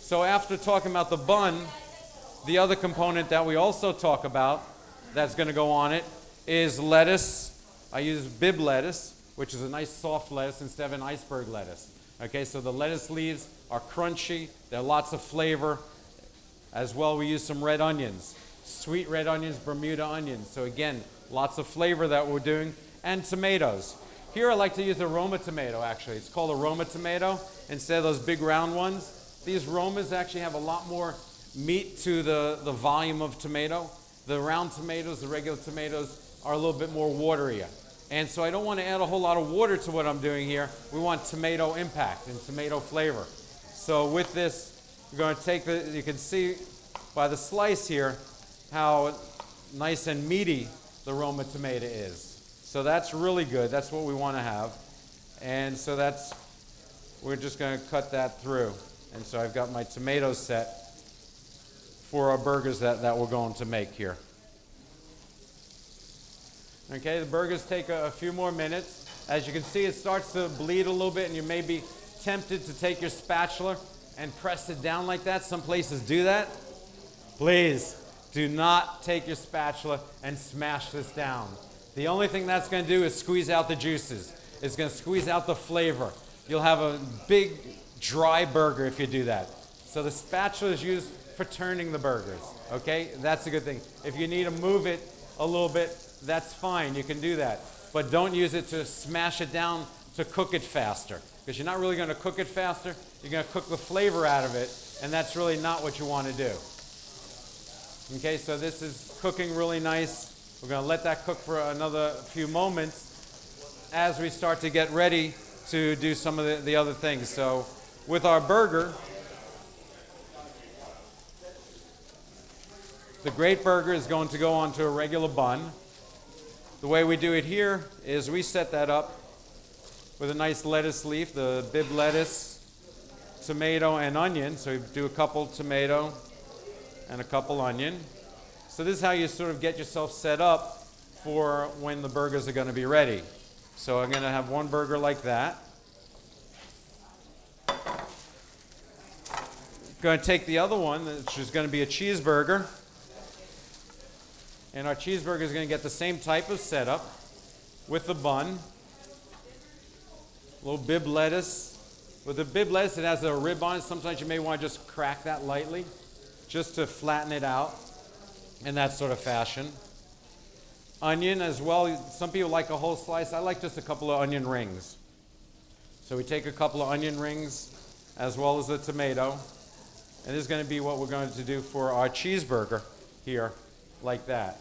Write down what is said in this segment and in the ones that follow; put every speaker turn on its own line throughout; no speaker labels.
So after talking about the bun, the other component that we also talk about that's going to go on it is lettuce. I use Bibb lettuce, which is a nice soft lettuce instead of an iceberg lettuce. Okay, so the lettuce leaves are crunchy. There are lots of flavor. As well, we use some red onions, sweet red onions, Bermuda onions. So again, lots of flavor that we're doing, and tomatoes. Here I like to use a Roma tomato, actually. It's called a Roma tomato instead of those big round ones. These Romas actually have a lot more meat to the volume of tomato. The round tomatoes, the regular tomatoes, are a little bit more waterier. And so I don't want to add a whole lot of water to what I'm doing here. We want tomato impact and tomato flavor. So with this, we're going to take you can see by the slice here how nice and meaty the Roma tomato is. So that's really good. That's what we want to have. And so we're just going to cut that through. And so I've got my tomatoes set for our burgers that we're going to make here. Okay, the burgers take a few more minutes. As you can see, it starts to bleed a little bit, and you may be tempted to take your spatula and press it down like that. Some places do that. Please do not take your spatula and smash this down. The only thing that's going to do is squeeze out the juices. It's going to squeeze out the flavor. You'll have a big, dry burger if you do that. So the spatula is used for turning the burgers, okay? That's a good thing. If you need to move it a little bit, that's fine. You can do that. But don't use it to smash it down to cook it faster, because you're not really going to cook it faster. You're going to cook the flavor out of it, and that's really not what you want to do. Okay, so this is cooking really nice. We're going to let that cook for another few moments as we start to get ready to do some of the other things. So with our burger, the great burger is going to go onto a regular bun. The way we do it here is we set that up with a nice lettuce leaf, the Bibb lettuce, tomato, and onion. So we do a couple tomato and a couple onion. So this is how you sort of get yourself set up for when the burgers are going to be ready. So I'm going to have one burger like that. Going to take the other one, which is going to be a cheeseburger. And our cheeseburger is going to get the same type of setup with the bun. A little Bibb lettuce. With the Bibb lettuce, it has a rib on it. Sometimes you may want to just crack that lightly, just to flatten it out in that sort of fashion. Onion as well. Some people like a whole slice. I like just a couple of onion rings. So we take a couple of onion rings as well as the tomato. And this is going to be what we're going to do for our cheeseburger here, like that.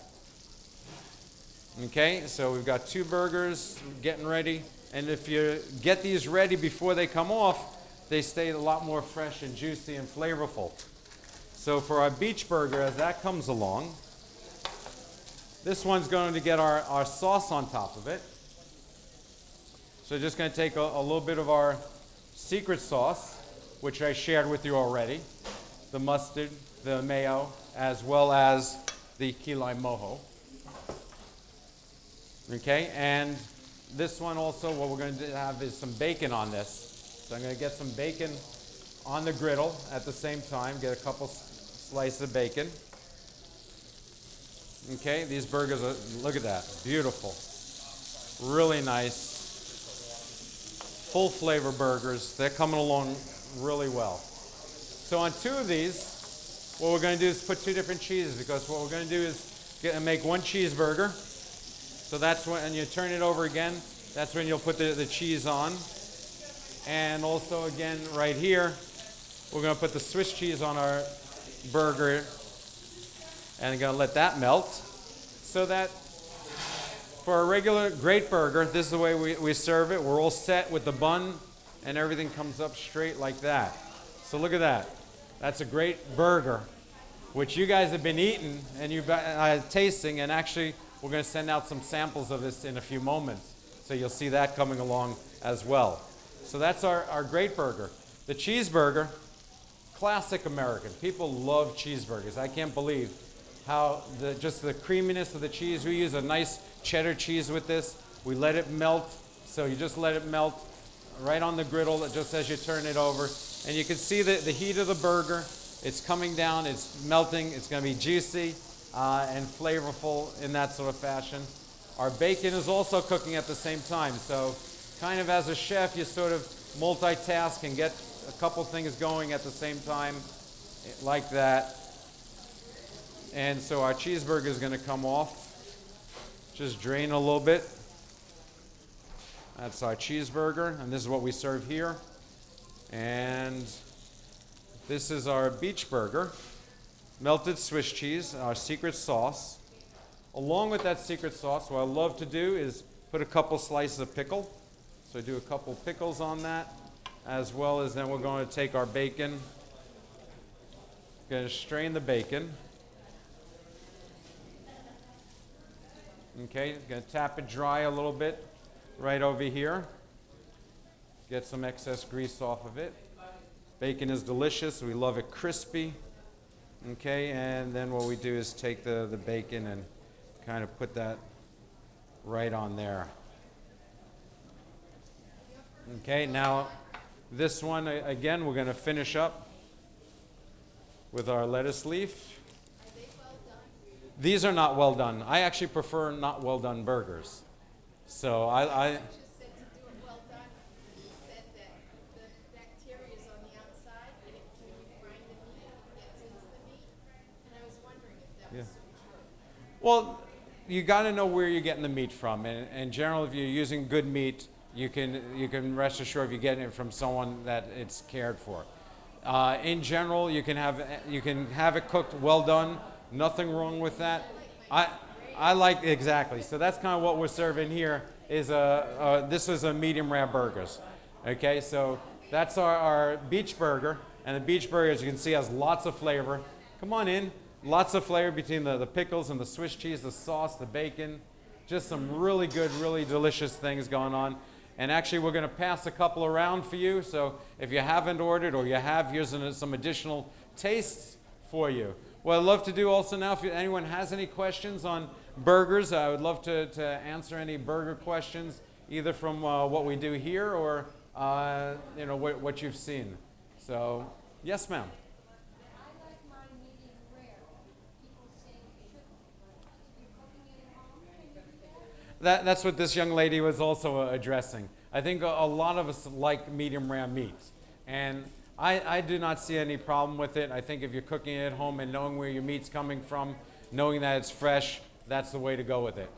Okay, so we've got two burgers getting ready. And if you get these ready before they come off, they stay a lot more fresh and juicy and flavorful. So for our beach burger, as that comes along, this one's going to get our sauce on top of it. So just going to take a little bit of our secret sauce, which I shared with you already, the mustard, the mayo, as well as the key lime mojo. Okay, and this one also, what we're going to have is some bacon on this. So I'm going to get some bacon on the griddle at the same time, get a couple slices of bacon. Okay, these burgers are, look at that, beautiful. Really nice. Full flavor burgers. They're coming along really well. So on two of these, what we're going to do is put two different cheeses, because what we're going to do is make one cheeseburger. So that's when you turn it over again, that's when you'll put the cheese on. And also again, right here, we're going to put the Swiss cheese on our burger and going to let that melt. So that for a regular great burger, this is the way we serve it. We're all set with the bun and everything comes up straight like that. So look at that. That's a great burger, which you guys have been eating and you've been tasting, and actually we're going to send out some samples of this in a few moments. So you'll see that coming along as well. So that's our great burger. The cheeseburger, classic American. People love cheeseburgers. I can't believe how just the creaminess of the cheese. We use a nice cheddar cheese with this. We let it melt. So you just let it melt right on the griddle just as you turn it over. And you can see the heat of the burger. It's coming down, it's melting, it's going to be juicy and flavorful in that sort of fashion. Our bacon is also cooking at the same time. So kind of as a chef, you sort of multitask and get a couple things going at the same time like that. And so our cheeseburger is going to come off. Just drain a little bit. That's our cheeseburger, and this is what we serve here. And this is our beach burger, melted Swiss cheese, our secret sauce. Along with that secret sauce, what I love to do is put a couple slices of pickle. So I do a couple pickles on that, as well as then we're going to take our bacon. Going to strain the bacon. Okay, going to tap it dry a little bit right over here. Get some excess grease off of it. Bacon is delicious. We love it crispy. Okay, and then what we do is take the bacon and kind of put that right on there. Okay, now this one, again, we're going to finish up with our lettuce leaf. These are not well done. I actually prefer not well done burgers. So I
Just said to do it well done. You said that the bacteria is on the outside, and when you grind the meat, it gets into the meat. And I was wondering if that was true.
well, you got to know where you're getting the meat from. And in general, if you're using good meat, you can rest assured if you're getting it from someone that it's cared for. In general, you can have it cooked well done. Nothing wrong with that. I like exactly. So that's kind of what we're serving here. This is a medium rare burgers. Okay, so that's our beach burger, and the beach burger, as you can see, has lots of flavor. Come on in, lots of flavor between the pickles and the Swiss cheese, the sauce, the bacon. Just some really good, really delicious things going on. And actually, we're going to pass a couple around for you. So if you haven't ordered or you have, here's some additional tastes for you. What I'd love to do also now, if anyone has any questions on burgers, I would love to answer any burger questions, either from what we do here or what you've seen. So, yes, ma'am.
I like mine medium rare. People say you shouldn't. If you're cooking it at home, can you do that?
That's what this young lady was also addressing. I think a lot of us like medium rare meat. And I do not see any problem with it. I think if you're cooking it at home and knowing where your meat's coming from, knowing that it's fresh, that's the way to go with it.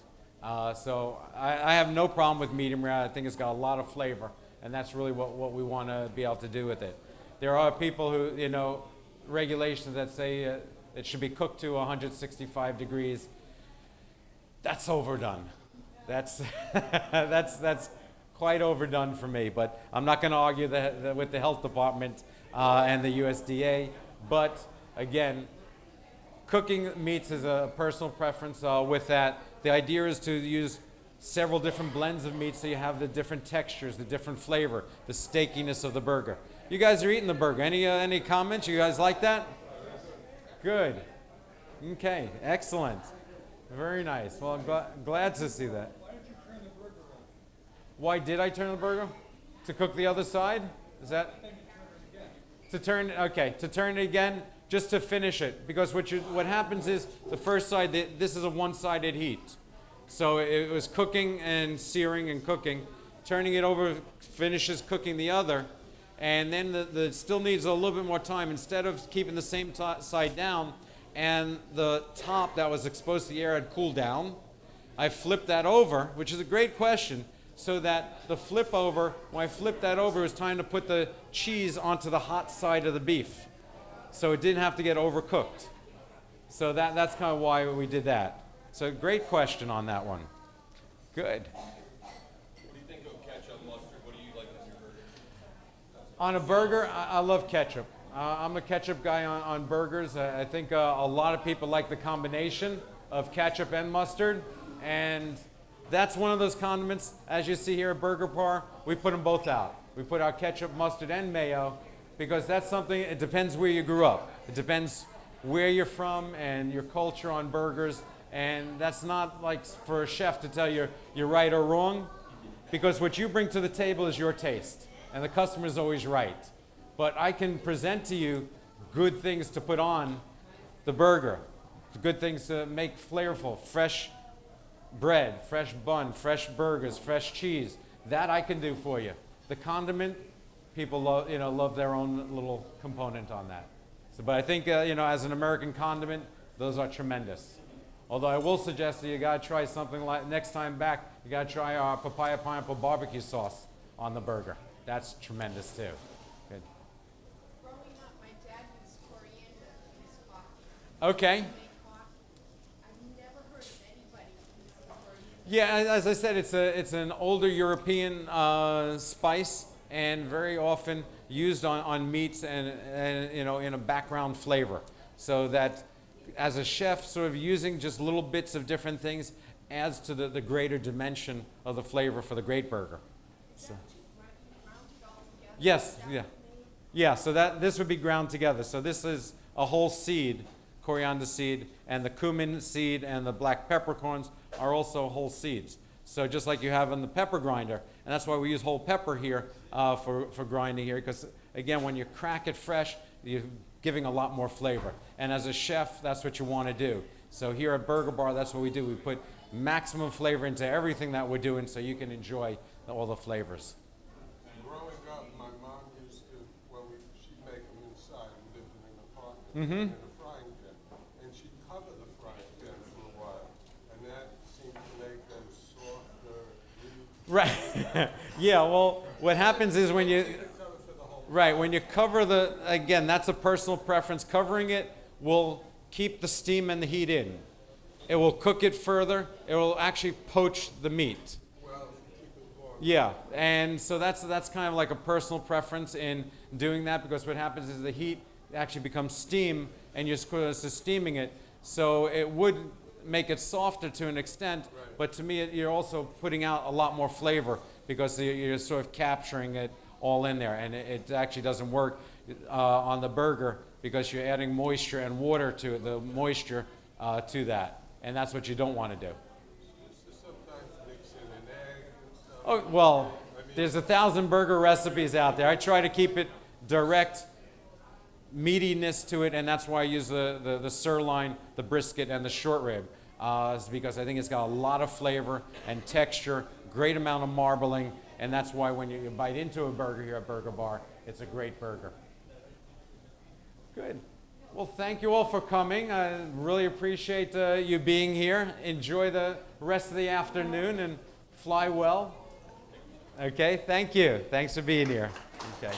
So I have no problem with medium rare. I think it's got a lot of flavor, and that's really what we want to be able to do with it. There are people who, regulations that say it should be cooked to 165 degrees. That's overdone. That's quite overdone for me, but I'm not going to argue with the health department and the USDA. But again, cooking meats is a personal preference with that. The idea is to use several different blends of meat so you have the different textures, the different flavor, the steakiness of the burger. You guys are eating the burger. Any comments? You guys like that? Good. Okay, excellent. Very nice. Well, I'm glad to see that. Why did I turn the burger? To cook the other side? Is that? To turn it again, just to finish it. Because what happens is the first side, this is a one-sided heat. So it was cooking and searing and cooking. Turning it over finishes cooking the other. And then it still needs a little bit more time. Instead of keeping the same side down and the top that was exposed to the air had cooled down, I flipped that over, which is a great question. So that the flip over, when I flipped that over, it was time to put the cheese onto the hot side of the beef. So it didn't have to get overcooked. So that's kind of why we did that. So great question on that one. Good.
What do you think of ketchup, mustard? What do you like on your burger?
On a burger, I love ketchup. I'm a ketchup guy on burgers. I think a lot of people like the combination of ketchup and mustard. And that's one of those condiments, as you see here at Burger Par, we put them both out. We put our ketchup, mustard, and mayo, because that's something, it depends where you grew up. It depends where you're from and your culture on burgers, and that's not like for a chef to tell you you're right or wrong, because what you bring to the table is your taste, and the customer's always right. but I can present to you good things to put on the burger, good things to make flavorful, fresh bread, fresh bun, fresh burgers, fresh cheese. That I can do for you. The condiment, people love their own little component on that. So, but I think as an American condiment, those are tremendous. Although I will suggest that you gotta try something like next time back, you gotta try our papaya pineapple barbecue sauce on the burger. That's tremendous too. Good.
Growing up, my dad used coriander in his coffee.
Okay.
Make coffee. I've never heard of anybody using coriander.
Yeah, as I said, it's an older European spice and very often used on meats and in a background flavor. So that as a chef, sort of using just little bits of different things adds to the greater dimension of the flavor for the great burger. So. Yes, yeah. Yeah, so this would be ground together. So this is a whole seed, coriander seed, and the cumin seed and the black peppercorns are also whole seeds. So just like you have in the pepper grinder, and that's why we use whole pepper here for grinding here, because again, when you crack it fresh, you're giving a lot more flavor. And as a chef, that's what you want to do. So here at Burger Bar, that's what we do. We put maximum flavor into everything that we're doing so you can enjoy all the flavors.
Growing up, my mom used to, she'd make them inside. We lived in an apartment in a frying pan. And she'd cover the frying pan for a while. And that seemed to make them softer.
Right. Yeah, well, what happens is when you...
Cover for the whole.
Right, when you cover again, that's a personal preference. Covering it will keep the steam and the heat in. It will cook it further. It will actually poach the meat.
Well, keep it warm.
Yeah, and so that's kind of like a personal preference in doing that, because what happens is the heat actually becomes steam and you're steaming it. So it would make it softer to an extent, but to me you're also putting out a lot more flavor because you're sort of capturing it all in there, and it actually doesn't work on the burger because you're adding moisture and water to it, the moisture to that, and that's what you don't want to do.
Sometimes mix in an egg and stuff.
Oh, well, there's 1,000 burger recipes out there. I try to keep it direct meatiness to it, and that's why I use the sirloin, the brisket, and the short rib, is because I think it's got a lot of flavor and texture, great amount of marbling, and that's why when you bite into a burger here at Burger Bar, it's a great burger. Good. Well, thank you all for coming. I really appreciate you being here. Enjoy the rest of the afternoon and fly well. Okay, thank you. Thanks for being here. Okay.